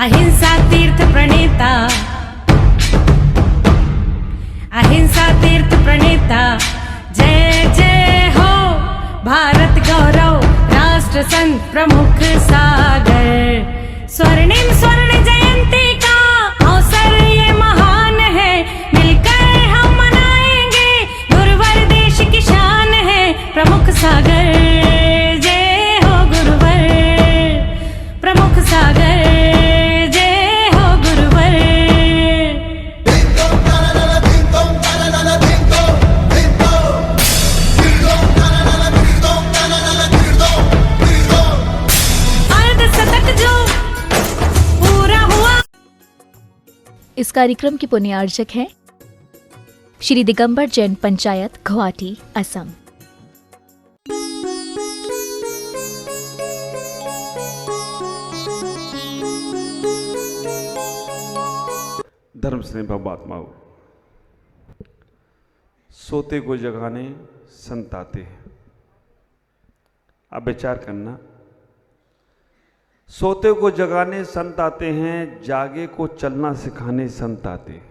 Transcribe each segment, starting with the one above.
अहिंसा तीर्थ प्रणेता, अहिंसा तीर्थ प्रणेता, जय जय हो भारत गौरव राष्ट्र संत प्रमुख सागर। स्वर्णिम स्वर्ण जयंती का अवसर ये महान है, मिलकर हम मनाएंगे गुरुवर देश की शान है प्रमुख सागर। जय हो गुरुवर प्रमुख सागर, जय हो गुरुवर। अर्धशतक जो पूरा हुआ। इस कार्यक्रम के पुण्यार्चक हैं श्री दिगंबर जैन पंचायत गुवाहाटी, असम। धर्म स्नेह भावात्माओं, सोते को जगाने संत आते हैं। अब विचार करना, सोते को जगाने संत आते हैं, जागे को चलना सिखाने संत आते हैं।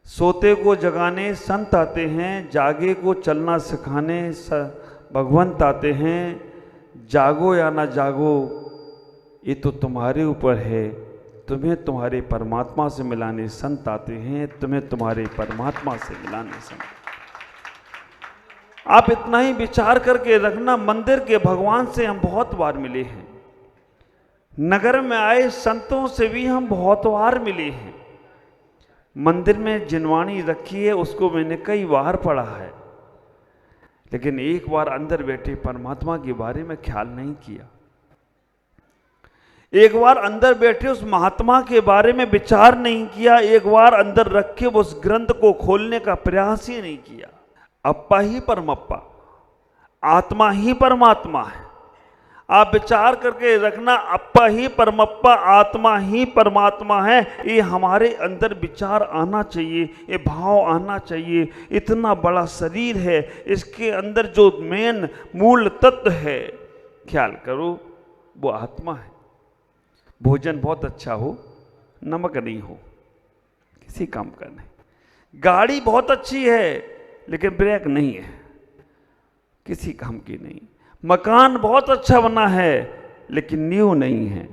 सोते को जगाने संत आते हैं, जागे को चलना सिखाने भगवंत आते हैं। जागो या ना जागो ये तो तुम्हारे ऊपर है, तुम्हें तुम्हारे परमात्मा से मिलाने संत आते हैं, तुम्हें तुम्हारे परमात्मा से मिलाने संत। आप इतना ही विचार करके रखना, मंदिर के भगवान से हम बहुत बार मिले हैं, नगर में आए संतों से भी हम बहुत बार मिले हैं। मंदिर में जिनवाणी रखी है उसको मैंने कई बार पढ़ा है, लेकिन एक बार अंदर बैठे परमात्मा के बारे में ख्याल नहीं किया। एक बार अंदर बैठे उस महात्मा के बारे में विचार नहीं किया। एक बार अंदर रखे उस ग्रंथ को खोलने का प्रयास ही नहीं किया। अप्पा ही परमप्पा, आत्मा ही परमात्मा है। आप विचार करके रखना, अप्पा ही परमप्पा, आत्मा ही परमात्मा है। ये हमारे अंदर विचार आना चाहिए, ये भाव आना चाहिए। इतना बड़ा शरीर है, इसके अंदर जो मेन मूल तत्व है, ख्याल करो, वो आत्मा है। भोजन बहुत अच्छा हो, नमक नहीं हो, किसी काम का नहीं। गाड़ी बहुत अच्छी है लेकिन ब्रेक नहीं है, किसी काम की नहीं। मकान बहुत अच्छा बना है लेकिन नींव नहीं है,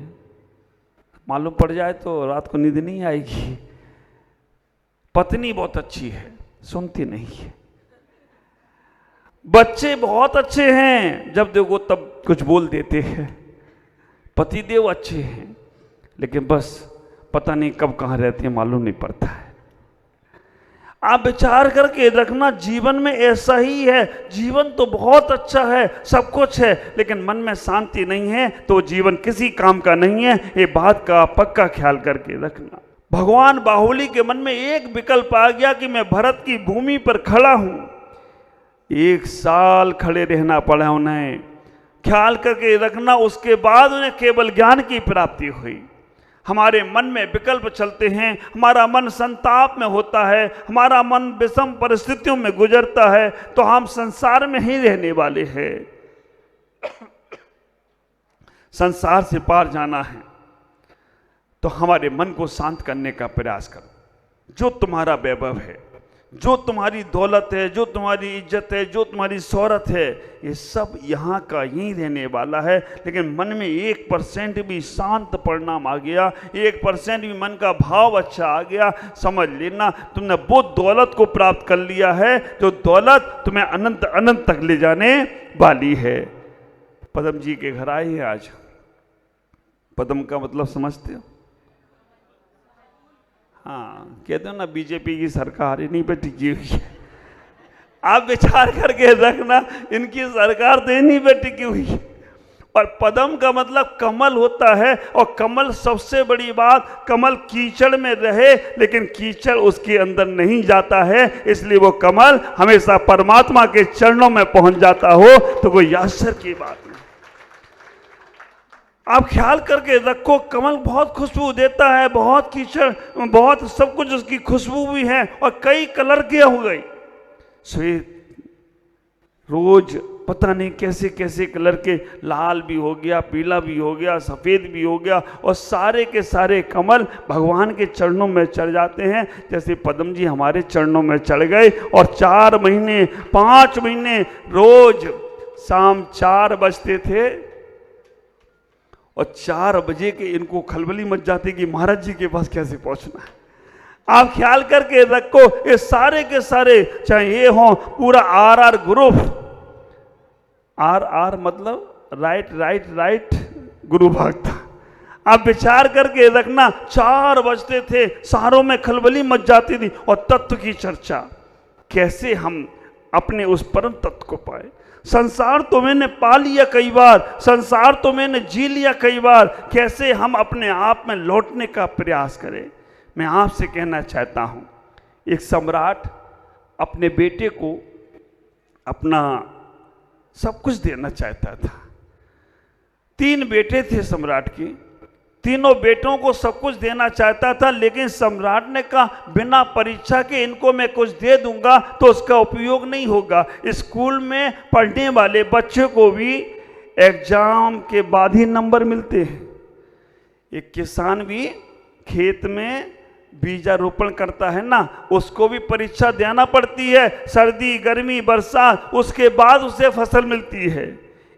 मालूम पड़ जाए तो रात को नींद नहीं आएगी। पत्नी बहुत अच्छी है, सुनती नहीं है। बच्चे बहुत अच्छे हैं, जब देखो तब कुछ बोल देते हैं। पतिदेव अच्छे हैं लेकिन बस पता नहीं कब कहाँ रहते हैं, मालूम नहीं पड़ता है। आप विचार करके रखना, जीवन में ऐसा ही है। जीवन तो बहुत अच्छा है, सब कुछ है, लेकिन मन में शांति नहीं है तो जीवन किसी काम का नहीं है। ये बात का पक्का ख्याल करके रखना। भगवान बाहुली के मन में एक विकल्प आ गया कि मैं भरत की भूमि पर खड़ा हूं। 1 साल खड़े रहना पड़ा उन्हें, ख्याल करके रखना। उसके बाद उन्हें केवल ज्ञान की प्राप्ति हुई। हमारे मन में विकल्प चलते हैं, हमारा मन संताप में होता है, हमारा मन विषम परिस्थितियों में गुजरता है, तो हम संसार में ही रहने वाले हैं। संसार से पार जाना है तो हमारे मन को शांत करने का प्रयास करो। जो तुम्हारा वैभव है, जो तुम्हारी दौलत है, जो तुम्हारी इज्जत है, जो तुम्हारी शोहरत है, ये सब यहाँ का यहीं रहने वाला है। लेकिन मन में 1% भी शांत परिणाम आ गया, 1% भी मन का भाव अच्छा आ गया, समझ लेना तुमने वो दौलत को प्राप्त कर लिया है जो दौलत तुम्हें अनंत अनंत तक ले जाने वाली है। पदम जी के घर आए हैं आज। पदम का मतलब समझते हो? हाँ, कहते हो ना बीजेपी की सरकार इन्हीं पे टिकी हुई है। आप विचार करके रखना, इनकी सरकार तो इन्हीं पे टिकी हुई है। और पदम का मतलब कमल होता है, और कमल सबसे बड़ी बात, कमल कीचड़ में रहे लेकिन कीचड़ उसके अंदर नहीं जाता है, इसलिए वो कमल हमेशा परमात्मा के चरणों में पहुंच जाता हो, तो कोई आश्चर्य की बात नहीं। आप ख्याल करके रखो, कमल बहुत खुशबू देता है, बहुत कीचड़, बहुत सब कुछ उसकी खुशबू भी है, और कई कलर के हो गई, श्वेत, रोज पता नहीं कैसे कैसे कलर के, लाल भी हो गया, पीला भी हो गया, सफ़ेद भी हो गया, और सारे के सारे कमल भगवान के चरणों में चढ़ जाते हैं। जैसे पद्म जी हमारे चरणों में चढ़ गए, और 4 महीने 5 महीने रोज शाम 4 बजते थे और 4 बजे के इनको खलबली मच जाती कि महाराज जी के पास कैसे पहुंचना है। आप ख्याल करके रखो, ये सारे के सारे, चाहे ये हो पूरा RR ग्रुप, RR मतलब राइट राइट राइट गुरु भक्त। आप विचार करके रखना, 4 बजते थे, शहरों में खलबली मच जाती थी, और तत्व की चर्चा, कैसे हम अपने उस परम तत्व को पाए। संसार तो मैंने पा लिया कई बार, संसार तो मैंने जी लिया कई बार, कैसे हम अपने आप में लौटने का प्रयास करें। मैं आपसे कहना चाहता हूं, एक सम्राट अपने बेटे को अपना सब कुछ देना चाहता था। 3 बेटे थे सम्राट के, तीनों बेटों को सब कुछ देना चाहता था, लेकिन सम्राट ने कहा बिना परीक्षा के इनको मैं कुछ दे दूंगा तो उसका उपयोग नहीं होगा। स्कूल में पढ़ने वाले बच्चों को भी एग्जाम के बाद ही नंबर मिलते हैं। एक किसान भी खेत में बीजारोपण करता है ना, उसको भी परीक्षा देना पड़ती है, सर्दी गर्मी बरसात, उसके बाद उसे फसल मिलती है।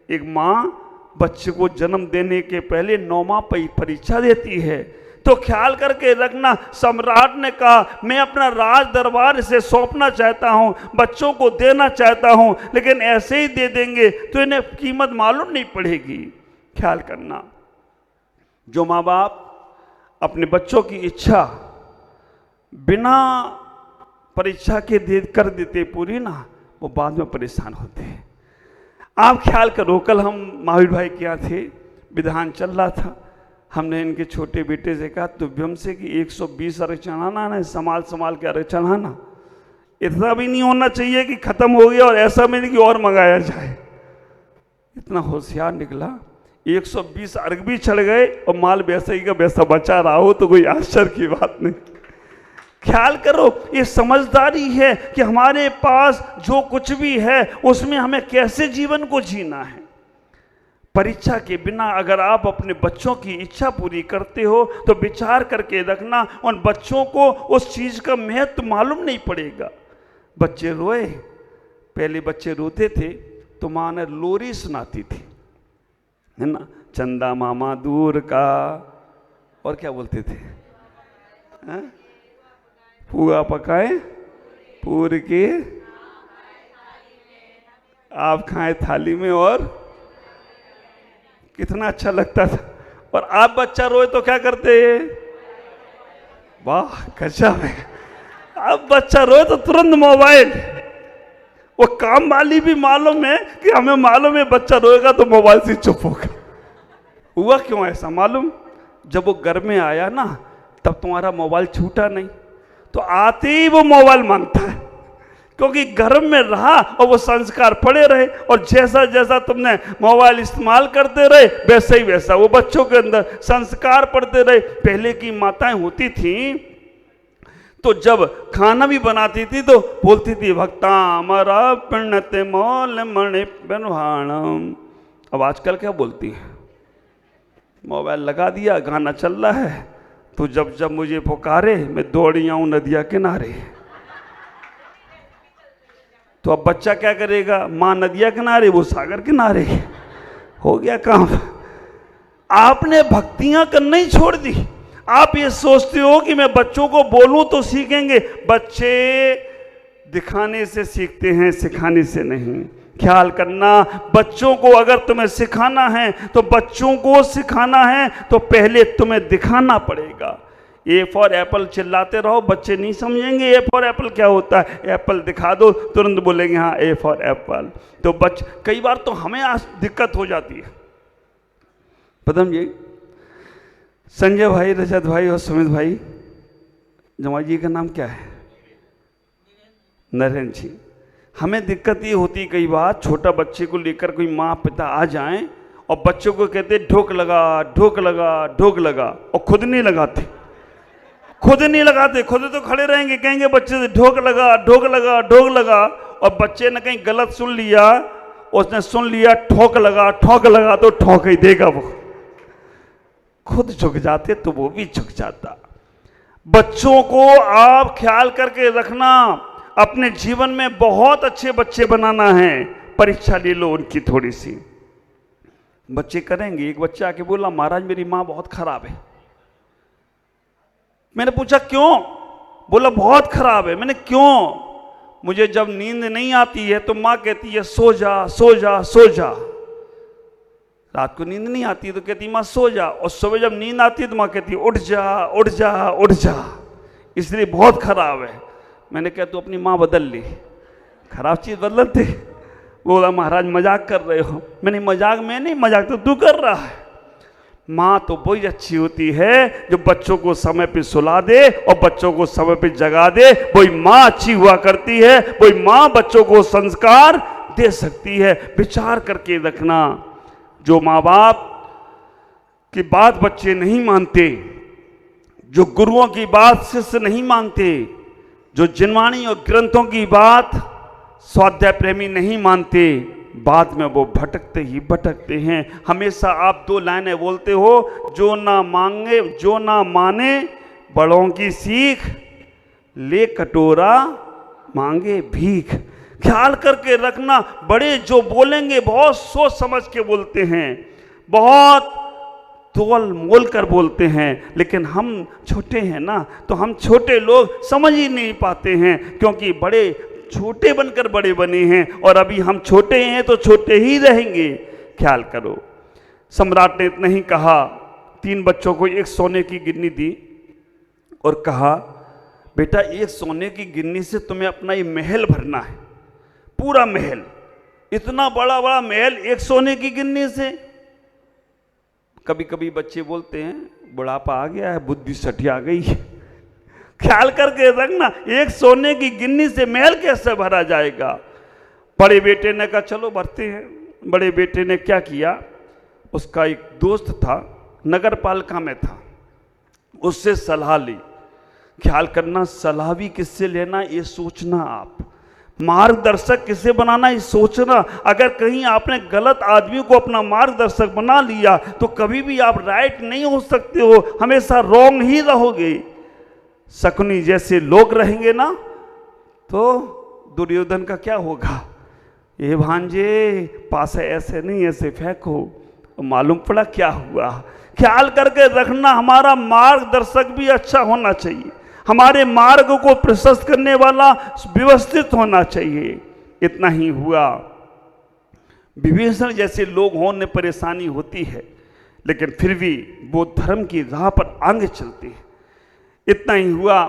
एक माँ बच्चे को जन्म देने के पहले 9 माह परीक्षा देती है। तो ख्याल करके रखना, सम्राट ने कहा मैं अपना राज दरबार से सौंपना चाहता हूं, बच्चों को देना चाहता हूं, लेकिन ऐसे ही दे देंगे तो इन्हें कीमत मालूम नहीं पड़ेगी। ख्याल करना, जो माँ बाप अपने बच्चों की इच्छा बिना परीक्षा के कर देते पूरी ना, वो बाद में परेशान होते हैं। आप ख्याल करो, कल हम महावीर भाई के यहाँ थे, विधान चल रहा था, हमने इनके छोटे बेटे से कहा तुभ्यम से कि 120 अर्घ चढ़ाना ना, संभाल संभाल के अर्घ चढ़ाना, इतना भी नहीं होना चाहिए कि खत्म हो गया और ऐसा भी नहीं कि और मंगाया जाए। इतना होशियार निकला, 120 अर्घ भी चढ़ गए और माल वैसा ही का वैसा बचा रहा हो तो कोई आश्चर्य की बात नहीं। ख्याल करो, ये समझदारी है कि हमारे पास जो कुछ भी है उसमें हमें कैसे जीवन को जीना है। परीक्षा के बिना अगर आप अपने बच्चों की इच्छा पूरी करते हो तो विचार करके रखना, उन बच्चों को उस चीज का महत्व मालूम नहीं पड़ेगा। बच्चे रोए, पहले बच्चे रोते थे तो माँ ने लोरी सुनाती थी, है ना, चंदा मामा दूर का, और क्या बोलते थे, पुआ पकाए पूर के आप खाएं थाली में, और कितना अच्छा लगता था। और आप बच्चा रोए तो क्या करते हैं, वाह गजब है। अब बच्चा रोए तो तुरंत मोबाइल, वो काम वाली भी मालूम है कि हमें मालूम है बच्चा रोएगा तो मोबाइल से चुप होगा। हुआ क्यों ऐसा मालूम, जब वो घर में आया ना तब तुम्हारा मोबाइल छूटा नहीं, तो आते ही वो मोबाइल मांगता है, क्योंकि घर में रहा और वो संस्कार पड़े रहे, और जैसा जैसा तुमने मोबाइल इस्तेमाल करते रहे वैसा ही वैसा वो बच्चों के अंदर संस्कार पड़ते रहे। पहले की माताएं होती थी तो जब खाना भी बनाती थी तो बोलती थी भक्तामरा पिण्यते मौल मणि बनवाणम। अब आजकल क्या बोलती है, मोबाइल लगा दिया, गाना चल रहा है, तो जब जब मुझे पुकारे मैं दौड़ी आऊं नदिया किनारे। तो अब बच्चा क्या करेगा, माँ नदिया किनारे वो सागर किनारे, हो गया काम। आपने भक्तियां करना ही छोड़ दी। आप ये सोचते हो कि मैं बच्चों को बोलूं तो सीखेंगे, बच्चे दिखाने से सीखते हैं, सिखाने से नहीं। ख्याल करना, बच्चों को अगर तुम्हें सिखाना है तो बच्चों को सिखाना है तो पहले तुम्हें दिखाना पड़ेगा। ए फॉर एप्पल चिल्लाते रहो, बच्चे नहीं समझेंगे ए फॉर एप्पल क्या होता है। एप्पल दिखा दो, तुरंत बोलेंगे हाँ ए फॉर एप्पल। तो कई बार तो हमें दिक्कत हो जाती है। पदम जी, संजय भाई, रजत भाई और सुमित भाई, जमाई जी का नाम क्या है, नरेंद्र जी। हमें दिक्कत ये होती कई बार, छोटा बच्चे को लेकर कोई माँ पिता आ जाएं और बच्चों को कहते ढोक लगा ढोक लगा ढोक लगा, और खुद नहीं लगाते, खुद नहीं लगाते, खुद तो खड़े रहेंगे, कहेंगे बच्चे से ढोक लगा ढोक लगा ढोक लगा, और बच्चे ने कहीं गलत सुन लिया, उसने सुन लिया ठोक लगा तो ठोक ही देगा, वो खुद झुक जाते तो वो भी झुक जाता। बच्चों को आप ख्याल करके रखना, अपने जीवन में बहुत अच्छे बच्चे बनाना है। परीक्षा ले लो उनकी थोड़ी सी। बच्चे करेंगे, एक बच्चा आके बोला महाराज मेरी माँ बहुत खराब है। मैंने पूछा क्यों? बोला बहुत खराब है। मैंने क्यों? मुझे जब नींद नहीं आती है तो माँ कहती है सो जा सो जा सो जा। रात को नींद नहीं आती तो कहती माँ सो जा, और सुबह जब नींद आती है तो माँ कहती उठ जा उठ जा उठ जा, इसलिए बहुत खराब है। मैंने कहा तू अपनी माँ बदल ली, खराब चीज बदलते। बोला महाराज मजाक कर रहे हो। मैंने मजाक मैं नहीं, मजाक तो तू कर रहा है। माँ तो वही अच्छी होती है जो बच्चों को समय पे सुला दे और बच्चों को समय पे जगा दे, वही माँ अच्छी हुआ करती है। वही माँ बच्चों को संस्कार दे सकती है। विचार करके रखना, जो माँ बाप की बात बच्चे नहीं मानते, जो गुरुओं की बात शिष्य नहीं मानते, जो जिनवाणी और ग्रंथों की बात स्वाध्याय प्रेमी नहीं मानते, बाद में वो भटकते ही भटकते हैं। हमेशा आप दो लाइनें बोलते हो, जो ना माने बड़ों की सीख, ले कटोरा मांगे भीख। ख्याल करके रखना, बड़े जो बोलेंगे बहुत सोच समझ के बोलते हैं, बहुत तोल मोल कर बोलते हैं, लेकिन हम छोटे हैं ना, तो हम छोटे लोग समझ ही नहीं पाते हैं, क्योंकि बड़े छोटे बनकर बड़े बने हैं और अभी हम छोटे हैं तो छोटे ही रहेंगे। ख्याल करो, सम्राट ने इतना ही कहा, 3 बच्चों को एक सोने की गिन्नी दी और कहा बेटा एक सोने की गिन्नी से तुम्हें अपना ये महल भरना है, पूरा महल, इतना बड़ा बड़ा महल एक सोने की गिन्नी से। कभी कभी बच्चे बोलते हैं बुढ़ापा आ गया है, बुद्धि सठिया गई है। ख्याल करके रखना, एक सोने की गिन्नी से महल कैसे भरा जाएगा। बड़े बेटे ने कहा चलो भरते हैं। बड़े बेटे ने क्या किया, उसका एक दोस्त था, नगर पालिका में था, उससे सलाह ली। ख्याल करना, सलाह भी किससे लेना ये सोचना, आप मार्गदर्शक किसे बनाना ये सोचना। अगर कहीं आपने गलत आदमी को अपना मार्गदर्शक बना लिया तो कभी भी आप राइट नहीं हो सकते हो, हमेशा रॉन्ग ही रहोगे। शकुनी जैसे लोग रहेंगे ना तो दुर्योधन का क्या होगा, ये भांजे पास ऐसे नहीं ऐसे फेंको, मालूम पड़ा क्या हुआ। ख्याल करके रखना, हमारा मार्गदर्शक भी अच्छा होना चाहिए, हमारे मार्ग को प्रशस्त करने वाला व्यवस्थित होना चाहिए। इतना ही हुआ, विभीषण जैसे लोग होने परेशानी होती है, लेकिन फिर भी वो धर्म की राह पर आगे चलते हैं। इतना ही हुआ,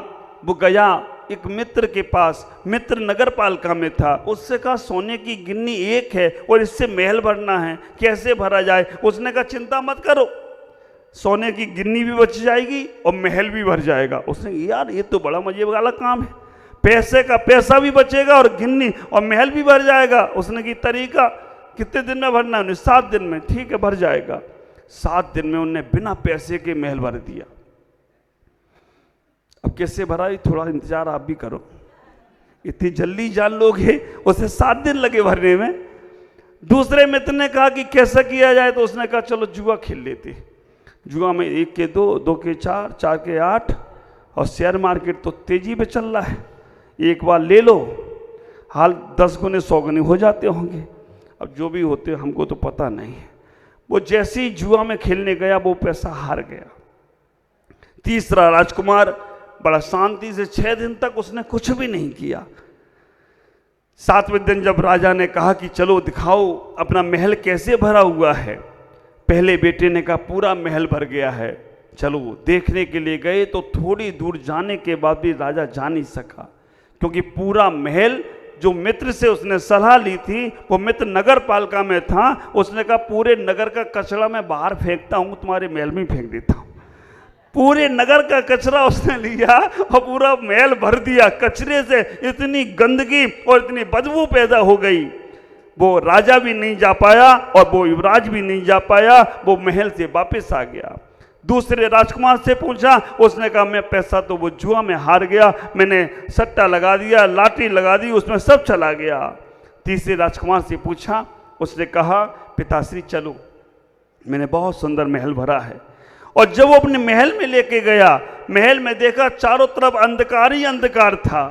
वो गया एक मित्र के पास, मित्र नगर पालिका में था, उससे कहा सोने की गिन्नी एक है और इससे महल भरना है, कैसे भरा जाए। उसने कहा चिंता मत करो, सोने की गिन्नी भी बच जाएगी और महल भी भर जाएगा। उसने यार ये तो बड़ा मजे वाला काम है, पैसे का पैसा भी बचेगा और गिन्नी और महल भी भर जाएगा। उसने की तरीका कितने दिन में भरना है, 7 दिन में, ठीक है भर जाएगा। 7 दिन में उन्हें बिना पैसे के महल भर दिया। अब कैसे भरा, थोड़ा इंतजार आप भी करो, इतनी जल्दी जान लोगे, उसे 7 दिन लगे भरने में। दूसरे मित्र ने कहा कि कैसा किया जाए, तो उसने कहा चलो जुआ खेल लेते। जुआ में 1 के 2, 2 के 4, 4 के 8, और शेयर मार्केट तो तेजी पे चल रहा है, एक बार ले लो हाल 10 गुने 100 गुने हो जाते होंगे। अब जो भी होते हमको तो पता नहीं है। वो जैसे ही जुआ में खेलने गया वो पैसा हार गया। तीसरा राजकुमार बड़ा शांति से 6 दिन तक उसने कुछ भी नहीं किया। 7वें दिन जब राजा ने कहा कि चलो दिखाओ अपना महल कैसे भरा हुआ है, पहले बेटे ने कहा पूरा महल भर गया है। चलो देखने के लिए गए तो थोड़ी दूर जाने के बाद भी राजा जा नहीं सका, क्योंकि पूरा महल, जो मित्र से उसने सलाह ली थी वो मित्र नगर पालिका में था, उसने कहा पूरे नगर का कचरा मैं बाहर फेंकता हूँ, तुम्हारे महल में फेंक देता हूँ। पूरे नगर का कचरा उसने लिया और पूरा महल भर दिया। कचरे से इतनी गंदगी और इतनी बदबू पैदा हो गई, वो राजा भी नहीं जा पाया और वो युवराज भी नहीं जा पाया, वो महल से वापस आ गया। दूसरे राजकुमार से पूछा, उसने कहा मैं पैसा तो वो जुआ में हार गया, मैंने सट्टा लगा दिया, लॉटरी लगा दी, उसमें सब चला गया। तीसरे राजकुमार से पूछा, उसने कहा पिताश्री चलो, मैंने बहुत सुंदर महल भरा है। और जब वो अपने महल में लेके गया, महल में देखा चारों तरफ अंधकार ही अंधकार था।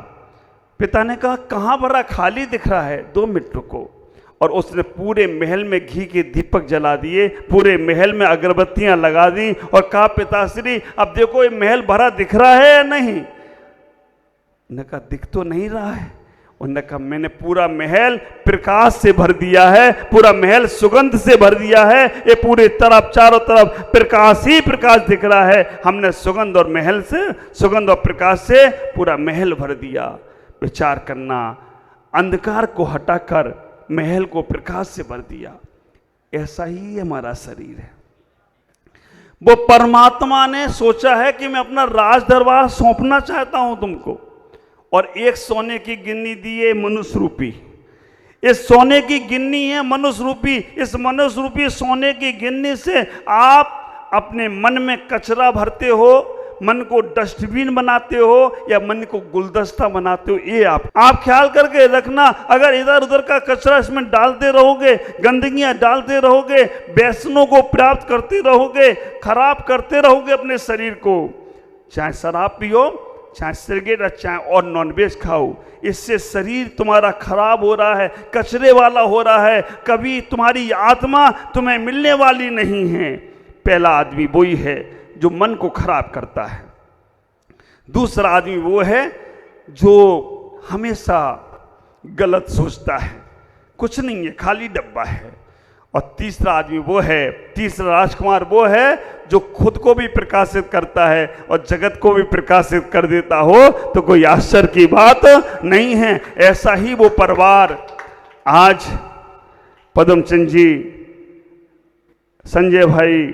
पिता ने कहा कहाँ भरा, खाली दिख रहा है, 2 मिनट रुको। और उसने पूरे महल में घी के दीपक जला दिए, पूरे महल में अगरबत्तियां लगा दी और कहा पिताश्री अब देखो ये महल भरा दिख रहा है या नहीं। उन्होंने कहा दिख तो नहीं रहा है। उन्होंने कहा मैंने पूरा महल प्रकाश से भर दिया है, पूरा महल सुगंध से भर दिया है, ये पूरे तरफ चारों तरफ प्रकाश ही प्रकाश दिख रहा है। हमने सुगंध और महल से, सुगंध और प्रकाश से पूरा महल भर दिया। विचार करना, अंधकार को हटाकर महल को प्रकाश से भर दिया। ऐसा ही हमारा शरीर है। वो परमात्मा ने सोचा है कि मैं अपना राज दरबार सौंपना चाहता हूं तुमको, और एक सोने की गिन्नी दी है मनुष्य रूपी। इस सोने की गिन्नी है मनुष्य रूपी। इस मनुष्य रूपी सोने की गिन्नी से आप अपने मन में कचरा भरते हो, मन को डस्टबिन बनाते हो या मन को गुलदस्ता बनाते हो, ये आप ख्याल करके रखना। अगर इधर उधर का कचरा इसमें डालते रहोगे, गंदगियां डालते रहोगे, व्यसनों को प्राप्त करते रहोगे, खराब करते रहोगे अपने शरीर को, चाहे शराब पियो, चाहे सिगरेट, चाहे और नॉनवेज खाओ, इससे शरीर तुम्हारा खराब हो रहा है, कचरे वाला हो रहा है। कभी तुम्हारी आत्मा तुम्हें मिलने वाली नहीं है। पहला आदमी वही है जो मन को खराब करता है। दूसरा आदमी वो है जो हमेशा गलत सोचता है, कुछ नहीं है, खाली डब्बा है। और तीसरा आदमी वो है, तीसरा राजकुमार वो है जो खुद को भी प्रकाशित करता है और जगत को भी प्रकाशित कर देता हो, तो कोई आश्चर्य की बात नहीं है। ऐसा ही वो परिवार आज पद्मचंद जी, संजय भाई,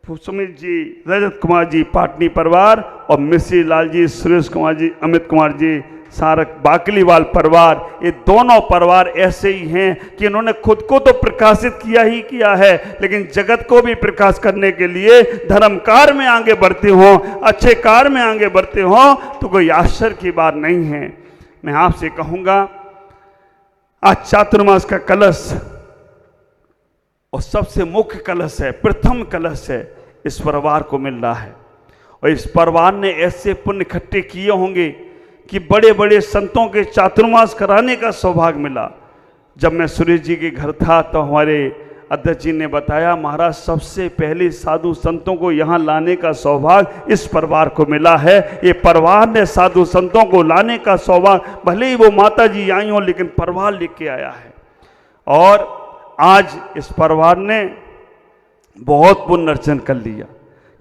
सुमित जी, रजत कुमार जी पाटनी परिवार, और मिश्री लाल जी, सुरेश कुमार जी, अमित कुमार जी, सारक बाकलीवाल परिवार, ये दोनों परिवार ऐसे ही हैं कि इन्होंने खुद को तो प्रकाशित किया ही किया है, लेकिन जगत को भी प्रकाश करने के लिए धर्म कार्य में आगे बढ़ते हो, अच्छे कार्य में आगे बढ़ते हो, तो कोई आश्चर्य की बात नहीं है। मैं आपसे कहूँगा आज चातुर्मास का कलश और सबसे मुख्य कलश है, प्रथम कलश है, इस परिवार को मिल रहा है। और इस परिवार ने ऐसे पुण्य इकट्ठे किए होंगे कि बड़े बड़े संतों के चातुर्मास कराने का सौभाग्य मिला। जब मैं सुरेश जी के घर था तो हमारे अध्यक्ष जी ने बताया, महाराज सबसे पहले साधु संतों को यहाँ लाने का सौभाग्य इस परिवार को मिला है। ये परिवार ने साधु संतों को लाने का सौभाग्य, भले ही वो माता जी आई हों, लेकिन परिवार लेके आया है। और आज इस परिवार ने बहुत पुनर्जन कर लिया।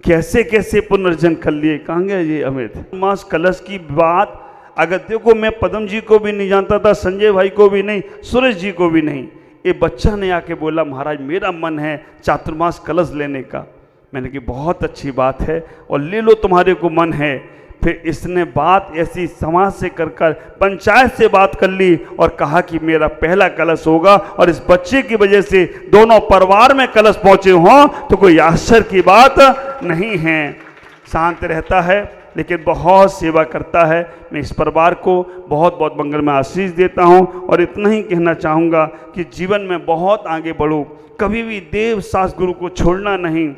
कैसे कैसे पुनर्जन कर लिए, कहेंगे ये अमित मास कलश की बात। अगर देखो, मैं पद्म जी को भी नहीं जानता था, संजय भाई को भी नहीं, सुरेश जी को भी नहीं। ये बच्चा ने आके बोला, महाराज मेरा मन है चातुर्मास कलश लेने का। मैंने कहा बहुत अच्छी बात है, और ले लो, तुम्हारे को मन है। फिर इसने बात ऐसी समाज से कर पंचायत से बात कर ली और कहा कि मेरा पहला कलश होगा, और इस बच्चे की वजह से दोनों परिवार में कलश पहुंचे हों तो कोई आश्चर्य की बात नहीं है। शांत रहता है लेकिन बहुत सेवा करता है। मैं इस परिवार को बहुत बहुत मंगल में आशीष देता हूं, और इतना ही कहना चाहूँगा कि जीवन में बहुत आगे बढ़ो, कभी भी देव शास्त्र गुरु को छोड़ना नहीं।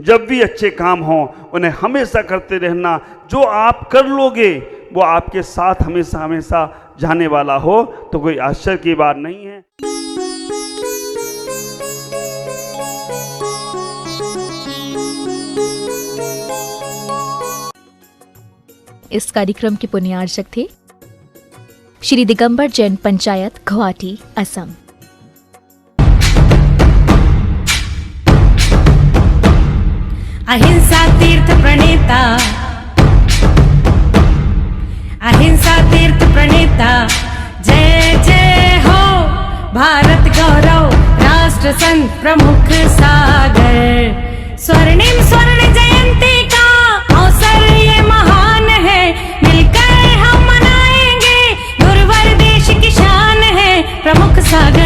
जब भी अच्छे काम हों उन्हें हमेशा करते रहना। जो आप कर लोगे वो आपके साथ हमेशा हमेशा जाने वाला हो, तो कोई आश्चर्य की बात नहीं है। इस कार्यक्रम के पुण्यार्चक थे श्री दिगंबर जैन पंचायत, गुवाहाटी, असम। अहिंसा तीर्थ प्रणेता, अहिंसा तीर्थ प्रणेता, जय जय हो भारत गौरव, राष्ट्र संत प्रमुख सागर। स्वर्णिम स्वर्ण जयंती का अवसर ये महान है, मिलकर हम मनाएंगे, गुरुवर देश की शान है, प्रमुख सागर।